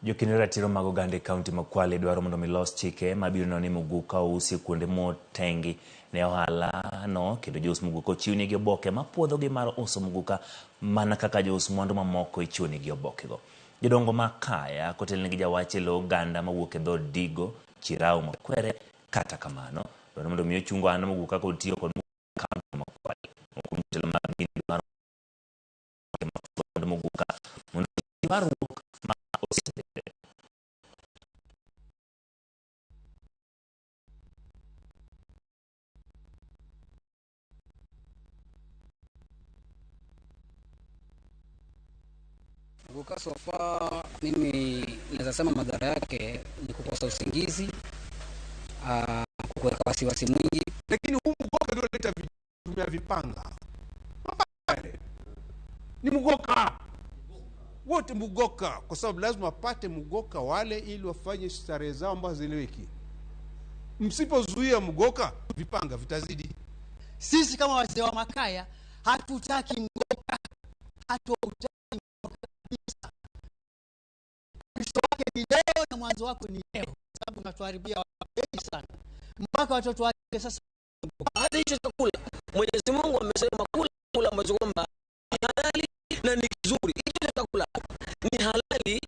Jokinira tiro magogande county makwale dwaro mondo milos chike mabiro noni muguka usi kuonde motengi ne ohala no kendo jous muguka chiwni gi oboke mapuodho gi mar uso muguka mana kaka jous mwandu mamoko ichiwni gi oboke go. Jodongo makaya kotelni gi jawache lo ganda mawuok e dhod Digo, Chirau Makwere kata kamano dwaro mondo miyo chungo an muguka kod tiyo kod county makwale. Mutelo mag dwaro muguka mondo dwaro ma Muguka so far mimi naweza sema madhara yake ni kukosa usingizi, kuweka wasiwasi mwingi, lakini huu mugoka ndio leta vitumia vipanga. Ni mugoka. Wote mugoka kwa sababu lazima wapate mugoka wale ili wafanye starehe zao ambazo zileweki. Msipozuia mugoka vipanga vitazidi. Sisi kama wazee wa makaya hatutaki mugoka. Hatutaki kabisa. Mwisho wake ni leo na mwanzo wako ni leo. Sababu unatuharibia wengi sana. Mpaka watoto wake sasa hata hicho chakula Mwenyezi Mungu amesema kula ambacho kwamba ni halali na ni kizuri. Hicho chakula ni halali